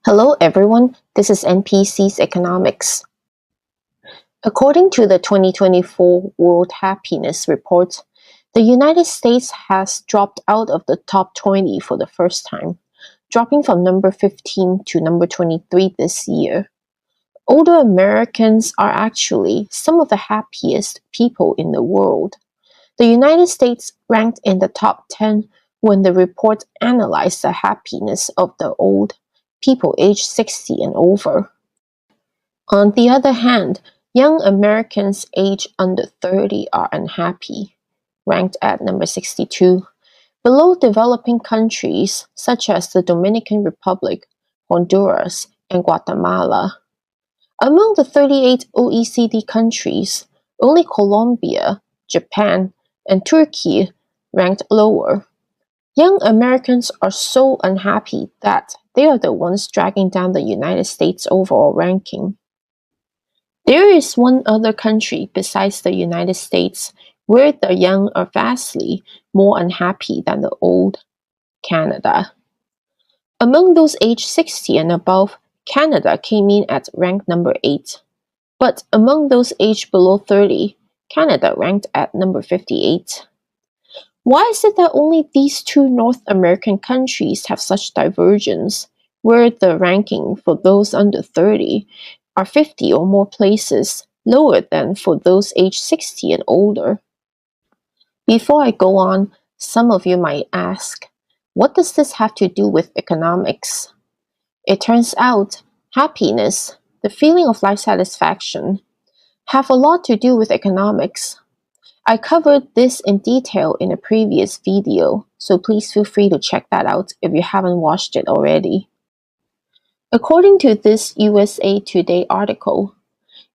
Hello everyone, this is NPC's Economics. According to the 2024 World Happiness Report, the United States has dropped out of the top 20 for the first time, dropping from number 15 to number 23 this year. Older Americans are actually some of the happiest people in the world. The United States ranked in the top 10 when the report analyzed the happiness of the old people aged 60 and over. On the other hand, young Americans aged under 30 are unhappy, ranked at number 62, below developing countries such as the Dominican Republic, Honduras, and Guatemala. Among the 38 OECD countries, only Colombia, Japan, and Turkey ranked lower. Young Americans are so unhappy that they are the ones dragging down the United States' overall ranking. There is one other country besides the United States where the young are vastly more unhappy than the old: Canada. Among those aged 60 and above, Canada came in at rank number 8. But among those aged below 30, Canada ranked at number 58. Why is it that only these two North American countries have such divergence, where the ranking for those under 30 are 50 or more places lower than for those aged 60 and older? Before I go on, some of you might ask, what does this have to do with economics? It turns out, happiness, the feeling of life satisfaction, have a lot to do with economics. I covered this in detail in a previous video, so please feel free to check that out if you haven't watched it already. According to this USA Today article,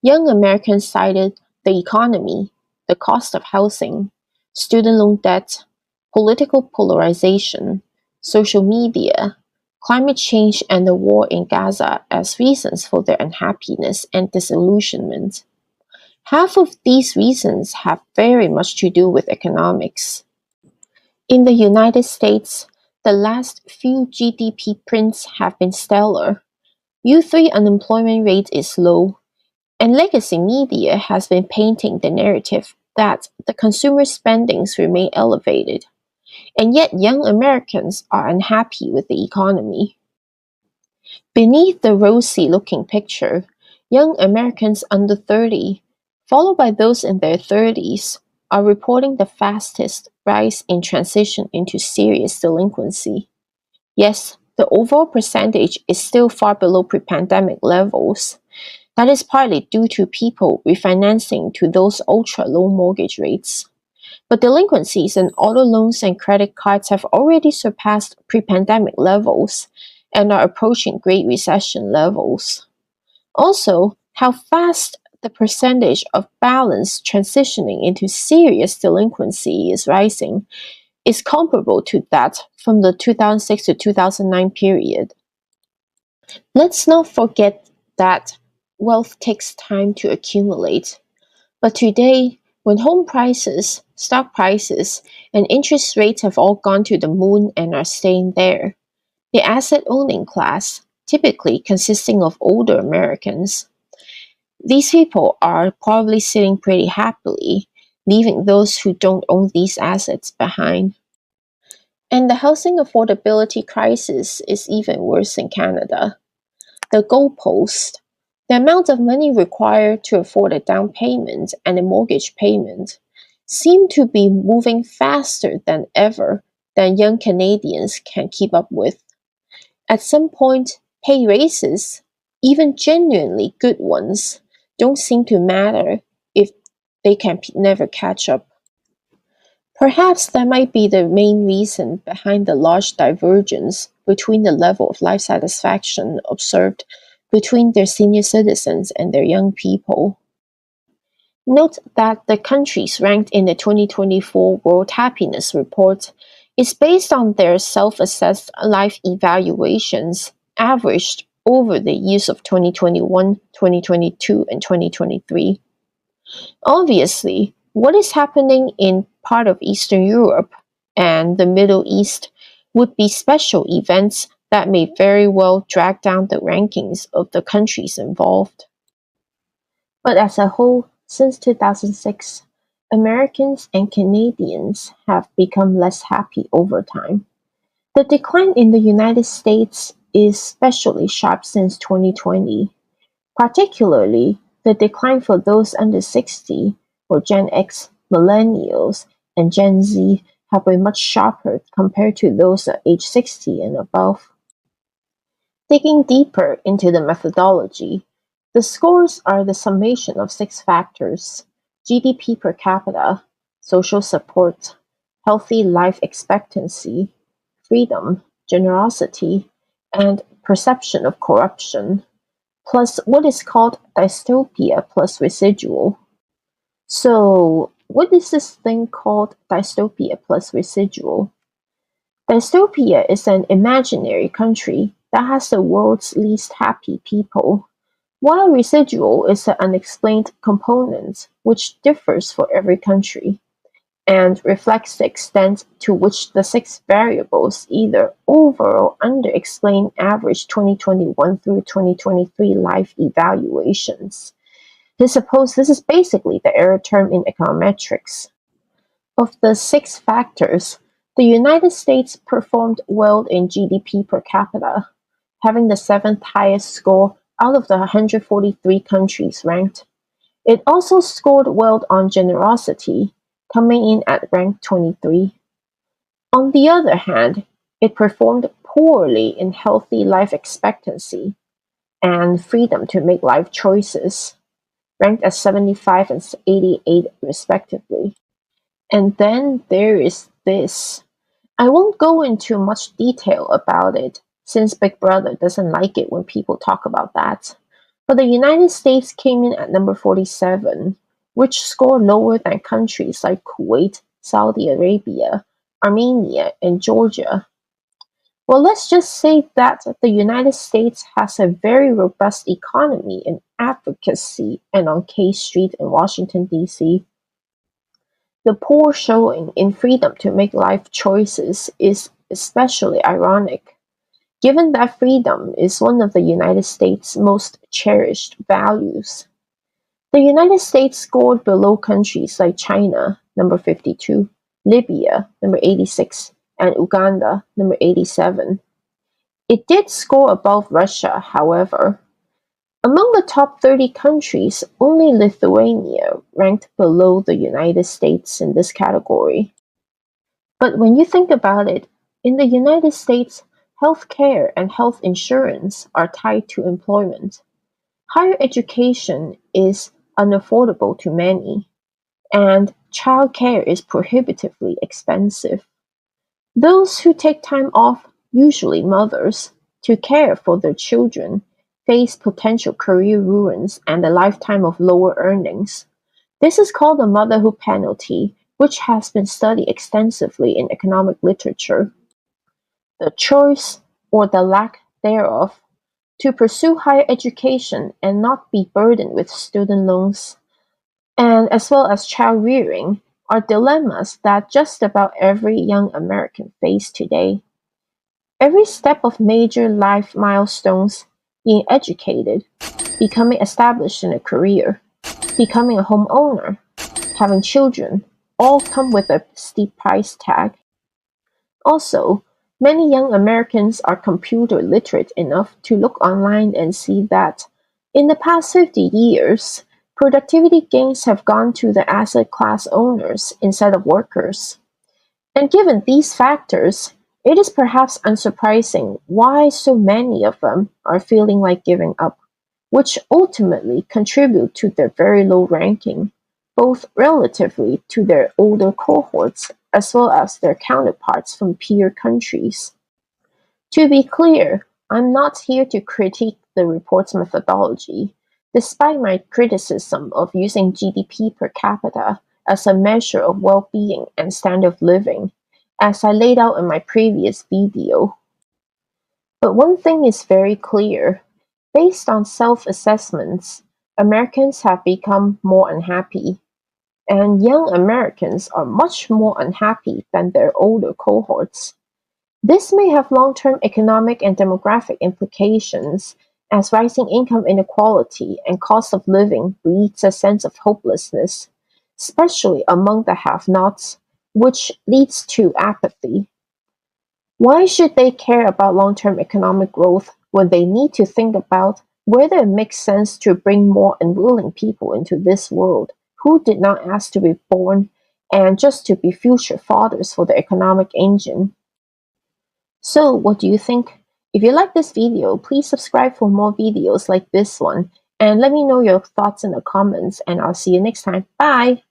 young Americans cited the economy, the cost of housing, student loan debt, political polarization, social media, climate change, and the war in Gaza as reasons for their unhappiness and disillusionment. Half of these reasons have very much to do with economics. In the United States, the last few GDP prints have been stellar. U3 unemployment rate is low, and legacy media has been painting the narrative that the consumer spendings remain elevated, and yet young Americans are unhappy with the economy. Beneath the rosy-looking picture, young Americans under 30, followed by those in their 30s, are reporting the fastest rise in transition into serious delinquency. Yes, the overall percentage is still far below pre-pandemic levels. That is partly due to people refinancing to those ultra-low mortgage rates. But delinquencies in auto loans and credit cards have already surpassed pre-pandemic levels and are approaching Great Recession levels. Also, how fast the percentage of balance transitioning into serious delinquency is rising is comparable to that from the 2006 to 2009 period. Let's not forget that wealth takes time to accumulate. But today, when home prices, stock prices, and interest rates have all gone to the moon and are staying there, the asset-owning class, typically consisting of older Americans, these people are probably sitting pretty happily, leaving those who don't own these assets behind. And the housing affordability crisis is even worse in Canada. The goalpost, the amount of money required to afford a down payment and a mortgage payment, seem to be moving faster than ever than young Canadians can keep up with. At some point, pay raises, even genuinely good ones, don't seem to matter if they can never catch up. Perhaps that might be the main reason behind the large divergence between the level of life satisfaction observed between their senior citizens and their young people. Note that the countries ranked in the 2024 World Happiness Report is based on their self-assessed life evaluations averaged over the years of 2021, 2022, and 2023. Obviously, what is happening in part of Eastern Europe and the Middle East would be special events that may very well drag down the rankings of the countries involved. But as a whole, since 2006, Americans and Canadians have become less happy over time. The decline in the United States is especially sharp since 2020. Particularly, the decline for those under 60, or Gen X, Millennials, and Gen Z have been much sharper compared to those at age 60 and above. Digging deeper into the methodology, the scores are the summation of six factors: GDP per capita, social support, healthy life expectancy, freedom, generosity, and perception of corruption, plus what is called dystopia plus residual. So, what is this thing called dystopia plus residual? Dystopia is an imaginary country that has the world's least happy people, while residual is an unexplained component which differs for every country and reflects the extent to which the six variables either over or under explain average 2021 through 2023 life evaluations. This is basically the error term in econometrics. Of the six factors, the United States performed well in GDP per capita, having the seventh highest score out of the 143 countries ranked. It also scored well on generosity, coming in at rank 23. On the other hand, it performed poorly in healthy life expectancy and freedom to make life choices, ranked as 75 and 88 respectively. And then there is this. I won't go into much detail about it, since Big Brother doesn't like it when people talk about that. But the United States came in at number 47, which scored lower than countries like Kuwait, Saudi Arabia, Armenia, and Georgia. Well, let's just say that the United States has a very robust economy in advocacy and on K Street in Washington, D.C. The poor showing in freedom to make life choices is especially ironic, given that freedom is one of the United States' most cherished values. The United States scored below countries like China, number 52, Libya, number 86, and Uganda, number 87. It did score above Russia, however. Among the top 30 countries, only Lithuania ranked below the United States in this category. But when you think about it, in the United States, health care and health insurance are tied to employment. Higher education is unaffordable to many, and childcare is prohibitively expensive. Those who take time off, usually mothers, to care for their children face potential career ruins and a lifetime of lower earnings. This is called the motherhood penalty, which has been studied extensively in economic literature. The choice, or the lack thereof, to pursue higher education and not be burdened with student loans, and as well as child rearing, are dilemmas that just about every young American face today. Every step of major life milestones, being educated, becoming established in a career, becoming a homeowner, having children, all come with a steep price tag. Also, many young Americans are computer literate enough to look online and see that, in the past 50 years, productivity gains have gone to the asset class owners instead of workers. And given these factors, it is perhaps unsurprising why so many of them are feeling like giving up, which ultimately contribute to their very low ranking, both relatively to their older cohorts as well as their counterparts from peer countries. To be clear, I'm not here to critique the report's methodology, despite my criticism of using GDP per capita as a measure of well-being and standard of living, as I laid out in my previous video. But one thing is very clear. Based on self-assessments, Americans have become more unhappy, and young Americans are much more unhappy than their older cohorts. This may have long-term economic and demographic implications, as rising income inequality and cost of living breeds a sense of hopelessness, especially among the have-nots, which leads to apathy. Why should they care about long-term economic growth when they need to think about whether it makes sense to bring more unwilling people into this world who did not ask to be born and just to be future fathers for the economic engine? So, what do you think? If you like this video, please subscribe for more videos like this one and let me know your thoughts in the comments, and I'll see you next time. Bye!